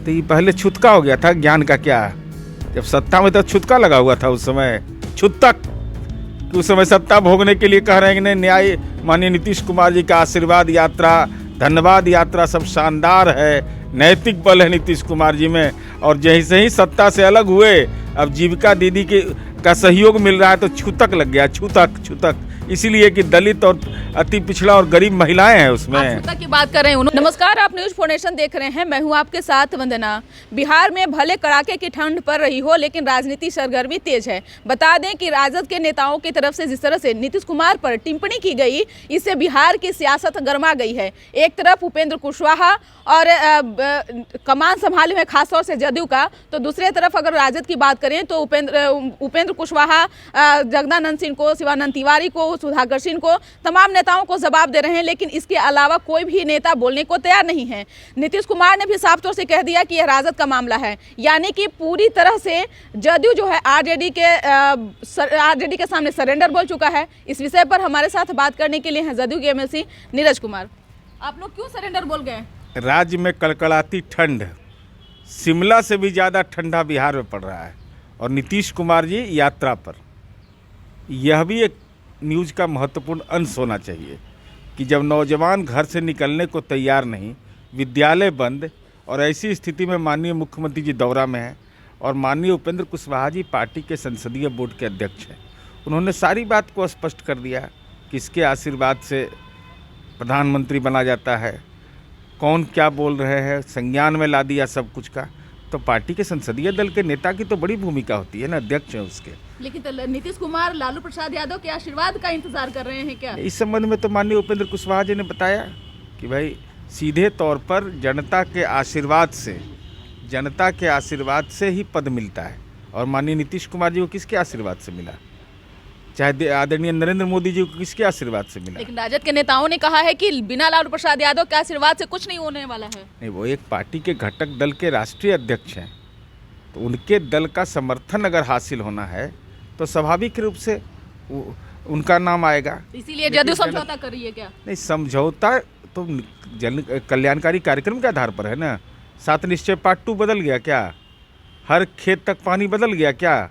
तो ये पहले छुतका हो गया था, ज्ञान का क्या। जब सत्ता में तो छुतका लगा हुआ था उस समय, छुतक कि उस समय सत्ता भोगने के लिए कह रहे हैं कि न्याय माननीय नीतीश कुमार जी का आशीर्वाद यात्रा, धन्यवाद यात्रा सब शानदार है, नैतिक बल है नीतीश कुमार जी में। और जैसे ही सत्ता से अलग हुए, अब जीविका दीदी का सहयोग मिल रहा है तो छूतक लग गया, छूतक छूतक, इसीलिए कि दलित और अति पिछड़ा और गरीब महिलाएं हैं उसमें। आप छूतक की बात कर रहे हैं। नमस्कार, आप न्यूज फाउंडेशन देख रहे हैं, मैं हूं आपके साथ वंदना। बिहार में भले कड़ाके की ठंड पड़ रही हो, लेकिन राजनीति सरगर्मी तेज है। बता दें कि राजद के नेताओं की तरफ से जिस तरह से नीतीश कुमार पर टिप्पणी की गई, इससे बिहार की सियासत गर्मा गई है। एक तरफ उपेंद्र कुशवाहा और कमान संभाले में खासतौर से जदयू का, तो दूसरे तरफ अगर राजद की बात करें तो उपेंद्र कुशवाहा जगदानंद सिंह को, शिवानंद तिवारी को, सुधाकर सिंह को, तमाम नेताओं को जवाब दे रहे हैं। लेकिन इसके अलावा कोई भी नेता बोलने को तैयार नहीं है। नीतीश कुमार ने भी साफ तौर से कह दिया कि यह राजद का मामला है, यानी कि पूरी तरह से जदयू जो है आरजेडी के सामने सरेंडर बोल चुका है। इस विषय पर हमारे साथ बात करने के लिए हैं जदयू के एमएलसी नीरज कुमार। आप लोग क्यों सरेंडर बोल गए? राज्य में कड़कड़ाती ठंड, शिमला से भी ज़्यादा ठंडा बिहार में पड़ रहा है, और नीतीश कुमार जी यात्रा पर। यह भी एक न्यूज़ का महत्वपूर्ण अंश होना चाहिए कि जब नौजवान घर से निकलने को तैयार नहीं, विद्यालय बंद, और ऐसी स्थिति में माननीय मुख्यमंत्री जी दौरा में हैं और माननीय उपेंद्र कुशवाहा जी पार्टी के संसदीय बोर्ड के अध्यक्ष हैं, उन्होंने सारी बात को स्पष्ट कर दिया कि इसके आशीर्वाद से प्रधानमंत्री बना जाता है, कौन क्या बोल रहे हैं संज्ञान में ला दिया सब कुछ का। तो पार्टी के संसदीय दल के नेता की तो बड़ी भूमिका होती है ना, अध्यक्ष है उसके। लेकिन तो नीतीश कुमार लालू प्रसाद यादव के आशीर्वाद का इंतजार कर रहे हैं क्या? इस संबंध में तो माननीय उपेंद्र कुशवाहा जी ने बताया कि भाई सीधे तौर पर जनता के आशीर्वाद से ही पद मिलता है। और माननीय नीतीश कुमार जी को किसके आशीर्वाद से मिला? चाहे आदरणीय नरेंद्र मोदी जी को किसके आशीर्वाद से मिला? लेकिन राजद के नेताओं ने कहा है कि बिना लालू प्रसाद यादव के आशीर्वाद से कुछ नहीं होने वाला है। नहीं, वो एक पार्टी के घटक दल के राष्ट्रीय अध्यक्ष हैं, तो उनके दल का समर्थन अगर हासिल होना है तो स्वाभाविक रूप से उनका नाम आएगा। इसीलिए जदयू समझौता कर रही है क्या? नहीं, समझौता तो जन कल्याणकारी कार्यक्रम के आधार पर है ना। 7 निश्चय पार्ट 2 बदल गया क्या? हर खेत तक पानी बदल गया क्या?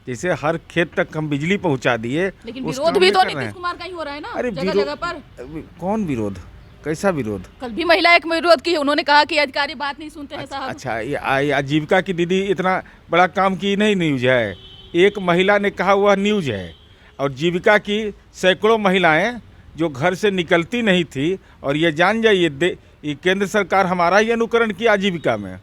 जैसे हर खेत तक हम बिजली पहुंचा दिए, लेकिन विरोध भी तो नीतीश कुमार का ही हो रहा है ना। अरे जगह जगह पर कौन विरोध? कैसा विरोध? कल भी महिला एक विरोध की, उन्होंने कहा कि अधिकारी बात नहीं सुनते हैं साहब। अच्छा, ये आजीविका की दीदी इतना बड़ा काम की नहीं न्यूज है, एक महिला ने कहा वह न्यूज है। और जीविका की सैकड़ों महिलाएं जो घर से निकलती नहीं थी, और ये जान जाइए ये केंद्र सरकार हमारा ही अनुकरण किया आजीविका में।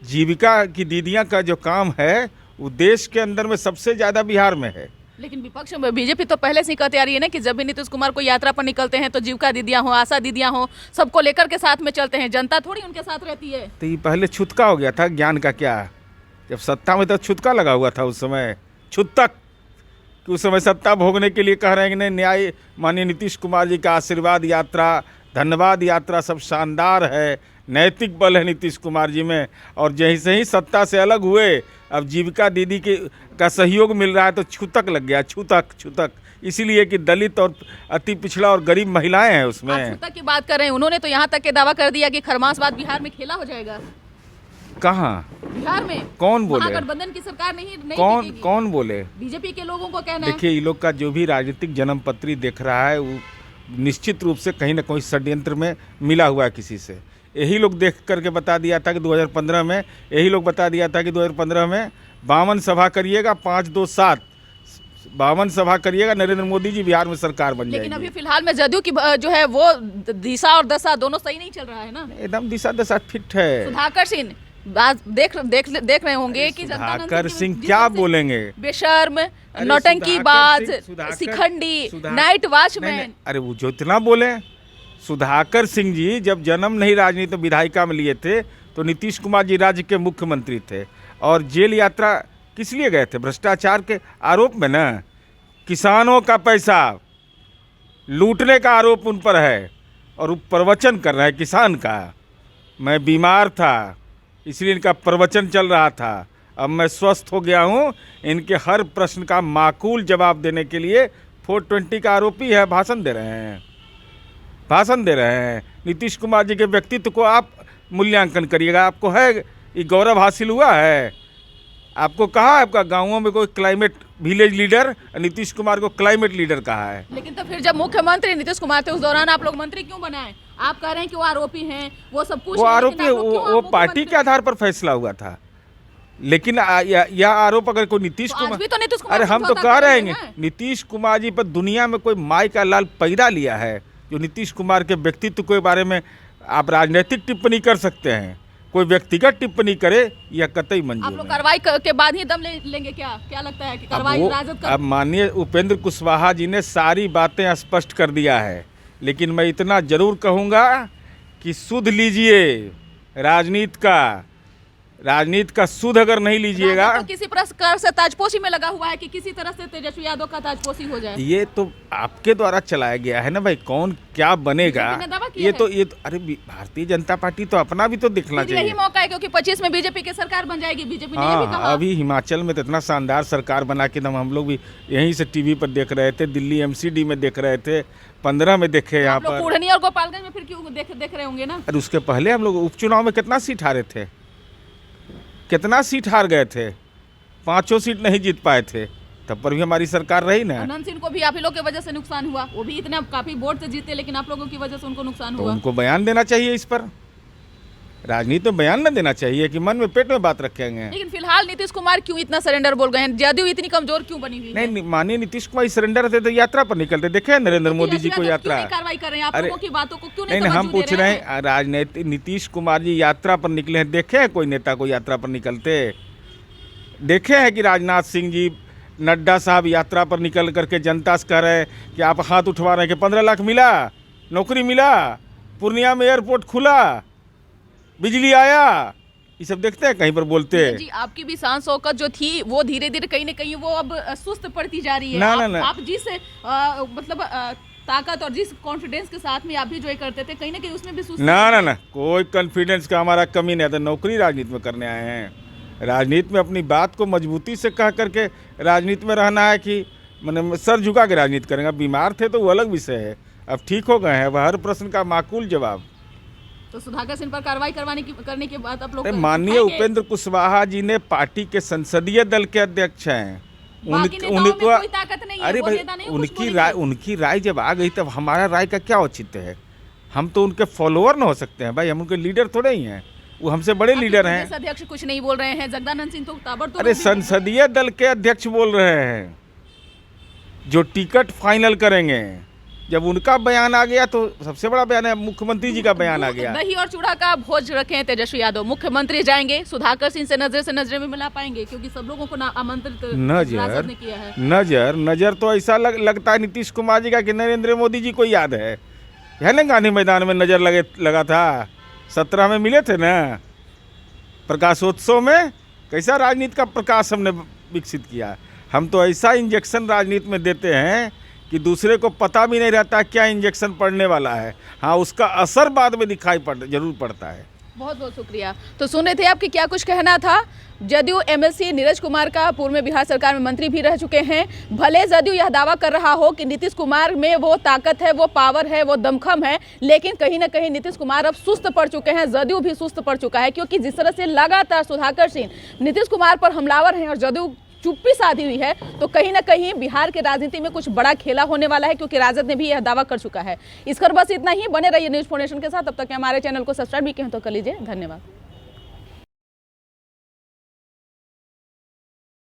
जीविका की दीदियां का जो काम है वो देश के अंदर में सबसे ज़्यादा बिहार में है। लेकिन विपक्ष में बीजेपी तो पहले से ही कहती आ रही है ना कि जब भी नीतीश कुमार को यात्रा पर निकलते हैं तो जीविका दीदियां हो, आशा दीदियां हो, सबको लेकर के साथ में चलते हैं। जनता थोड़ी उनके साथ रहती है। तो ये पहले छुतका हो गया था, ज्ञान का क्या। जब सत्ता में तो छुतका लगा हुआ था उस समय, छुतक कि उस समय सत्ता भोगने के लिए कह रहे हैं कि न्याय माननीय नीतीश कुमार जी का आशीर्वाद यात्रा, धन्यवाद यात्रा सब शानदार है, नैतिक बल है नीतीश कुमार जी में। और जैसे ही सत्ता से अलग हुए, अब जीविका दीदी का सहयोग मिल रहा है तो छूतक लग गया, छूतक छूतक, इसीलिए कि दलित और अति पिछड़ा और गरीब महिलाएं हैं उसमें। आप छूतक की बात कर रहे हैं, उन्होंने तो यहाँ तक के दावा कर दिया कि खरमासवाद बिहार में खेला हो जाएगा। कहाँ? बिहार में कौन बोले? महागठबंधन की सरकार नहीं कौन बोले? बीजेपी के लोगों को कहना है। देखिए, ये लोग का जो भी राजनीतिक जन्मपत्री देख रहा है वो निश्चित रूप से कहीं ना कहीं षड्यंत्र में मिला हुआ है किसी से। यही लोग देख करके बता दिया था कि 2015 में, यही लोग बता दिया था कि 2015 में 52 सभा करिएगा, 5-2-7 52 सभा करिएगा, नरेंद्र मोदी जी बिहार में सरकार बन जाएगी। लेकिन अभी फिलहाल में जदयू की जो है वो दिशा और दशा दोनों सही नहीं चल रहा है ना। एकदम दिशा दशा फिट है। सुधाकर सिंह देख रहे होंगे कि सुधाकर सिंह क्या बोलेंगे? बेशर्म, नौटंकीबाज, शिखंडी, नाइट वॉचमैन। अरे वो जो इतना बोले, सुधाकर सिंह जी जब जन्म नहीं राजनीति विधायिका में लिए थे तो नीतीश कुमार जी राज्य के मुख्यमंत्री थे, और जेल यात्रा किस लिए गए थे? भ्रष्टाचार के आरोप में ना। किसानों का पैसा लूटने का आरोप उन पर है, और वो प्रवचन कर रहे हैं किसान का। मैं बीमार था इसलिए इनका प्रवचन चल रहा था, अब मैं स्वस्थ हो गया हूँ, इनके हर प्रश्न का माकूल जवाब देने के लिए 420 का आरोपी है, भाषण दे रहे हैं। नीतीश कुमार जी के व्यक्तित्व को आप मूल्यांकन करिएगा। आपको है ये गौरव हासिल हुआ है? आपको कहा है आपका गाँवों में कोई climate village leader? Nitish Kumar को क्लाइमेट लीडर कहा है। लेकिन तो फिर जब मुख्यमंत्री नीतीश कुमार थे उस दौरान आप लोग मंत्री क्यों बनाए? आप कह रहे हैं कि वो आरोपी हैं, वो सब कुछ वो है, आरोपी लेकिन आप लोग क्यों वो आप पार्टी मुख्यमंत्री? के आधार पर फैसला हुआ था। लेकिन यह आरोप अगर कोई नीतीश तो आज कुमार, भी तो नीतीश कुमार अरे हम तो समझौता कह कर रहे रहे हैं हैं। नीतीश कुमार जी पर दुनिया में कोई माई का लाल पैदा लिया है जो नीतीश कुमार के व्यक्तित्व के बारे में आप राजनीतिक टिप्पणी कर सकते हैं, कोई व्यक्तिगत टिप्पणी करे यह कतई आप मंजूर लोग नहीं। कार्रवाई के बाद ही दम लेंगे क्या लगता है कि कार्रवाई राजद का? अब माननीय उपेंद्र कुशवाहा जी ने सारी बातें स्पष्ट कर दिया है, लेकिन मैं इतना जरूर कहूँगा कि सुध लीजिए राजनीति का सुध अगर नहीं लीजिएगा, राजद तो किसी प्रकार से ताजपोशी में लगा हुआ है कि किसी तरह से तेजस्वी यादव का ताजपोशी हो जाए। ये तो आपके द्वारा चलाया गया है ना भाई, कौन क्या बनेगा। बीजेपी ने दावा किया ये तो अरे भारतीय जनता पार्टी तो अपना भी तो दिखना फिर यही चाहिए। मौका है क्योंकि 25 में बीजेपी की सरकार बन जाएगी, बीजेपी ने ये भी हाँ, कहा। अभी हिमाचल में तो इतना शानदार सरकार बना के हम लोग भी यहीं से टीवी पर देख रहे थे, दिल्ली एमसीडी में देख रहे थे, 15 में देखे यहाँ आप लोग पर। कुढ़नी और गोपालगंज में फिर क्यों देख रहे होंगे ना? अरे उसके पहले हम लोग उपचुनाव में कितना सीट हारे थे, कितना सीट हार गए थे, 5 सीट नहीं जीत पाए थे, तब पर भी हमारी सरकार रही ना। अनंत सिंह को भी आप ही लोग की वजह से नुकसान हुआ, वो भी इतना काफी वोट से जीते लेकिन आप लोगों की वजह से उनको नुकसान तो हुआ। उनको बयान देना चाहिए इस पर, राजनीति में बयान न देना चाहिए कि मन में पेट में बात रखेंगे। लेकिन फिलहाल नीतीश कुमार क्यों इतना सरेंडर बोल गए हैं? जदयू इतनी कमजोर क्यों बनी हुई है? नहीं, माननीय नीतीश कुमार सरेंडर थे तो यात्रा पर निकलते, देखे नरेंद्र मोदी जी को क्यों यात्रा। नहीं कार्रवाई कर रहे हैं? आप अरे, लोगों की बातों को क्यों नहीं नहीं हम तवज्जो पूछ दे रहे हैं? हैं राजनीतिक नीतीश कुमार जी यात्रा पर निकले हैं, देखे हैं कोई नेता को यात्रा पर निकलते? देखे हैं कि राजनाथ सिंह जी, नड्डा साहब यात्रा पर निकल करके जनता से कह रहे हैं कि आप हाथ उठवा रहे हैं कि 15 लाख मिला, नौकरी मिला, पूर्णिया में एयरपोर्ट खुला, बिजली आया, ये सब देखते हैं कहीं पर बोलते हैं। जी आपकी भी शान शौकत जो थी वो धीरे धीरे कहीं ना कहीं वो अब सुस्त पड़ती जा रही है। ना। आप जिस मतलब ताकत और जिस कॉन्फिडेंस के साथ में आप भी जो ये करते थे कहीं ना कहीं उसमें भी सुस्त। ना कोई कॉन्फिडेंस का हमारा कमी नहीं था, नौकरी राजनीति में करने आए हैं। राजनीति में अपनी बात को मजबूती से कह करके राजनीति में रहना है कि मैंने सर झुका के राजनीति करेंगे। बीमार थे तो वो अलग विषय है, अब ठीक हो गए हैं, अब हर प्रश्न का माकूल जवाब। तो सुधाकर सिंह पर कार्रवाई करने के बाद आप लोग माननीय उपेंद्र कुशवाहा जी ने पार्टी के संसदीय दल के अध्यक्ष हैं, उनको कोई ताकत नहीं है, अरे वो भाई नेता नहीं है, उनकी राय जब आ गई तब हमारा राय का क्या औचित्य है? हम तो उनके फॉलोअर न हो सकते हैं भाई, हम उनके लीडर थोड़े ही हैं, वो हमसे बड़े लीडर हैं। अध्यक्ष कुछ नहीं बोल रहे हैं, जगदानंद सिंह तो ताबड़तोड़। अरे संसदीय दल के अध्यक्ष बोल रहे हैं जो टिकट फाइनल करेंगे। जब उनका बयान आ गया तो सबसे बड़ा बयान है, मुख्यमंत्री जी का बयान आ गया। दही और चूड़ा का भोज रखे हैं तेजस्वी यादव, मुख्यमंत्री जाएंगे, सुधाकर सिंह से नजर में मिला पाएंगे क्योंकि सब लोगों को आमंत्रित राजद ने किया है। नजर तो ऐसा लगता है नीतीश कुमार जी का कि नरेंद्र मोदी जी को याद है ना, गांधी मैदान में नजर लगा था, 17 में मिले थे ना प्रकाशोत्सव में। कैसा राजनीति का प्रकाश हमने विकसित किया। हम तो ऐसा इंजेक्शन राजनीति में देते हैं कि दूसरे को पता भी नहीं रहता क्या इंजेक्शन पड़ने वाला है। हाँ, उसका असर बाद में दिखाई जरूर पड़ता है। बहुत बहुत शुक्रिया। तो सुन रहे थे आपकी क्या कुछ कहना था। जदयू एमएलसी नीरज कुमार का पूर्व में बिहार सरकार में मंत्री भी रह चुके हैं। भले जदयू यह दावा कर रहा हो कि नीतीश कुमार में वो ताकत है, वो पावर है, वो दमखम है, लेकिन कहीं ना कहीं नीतीश कुमार अब सुस्त पड़ चुके हैं, जदयू भी सुस्त पड़ चुका है। क्योंकि जिस तरह से लगातार सुधाकर सिंह नीतीश कुमार पर हमलावर हैं और जदयू चुप्पी साधी हुई है, तो कहीं ना कहीं बिहार के राजनीति में कुछ बड़ा खेला होने वाला है, क्योंकि राजद ने भी यह दावा कर चुका है। इस पर बस इतना ही। बने रहिए न्यूज़ फाउंडेशन के साथ। तब तक हमारे चैनल को सब्सक्राइब भी कहें तो कर लीजिए। धन्यवाद।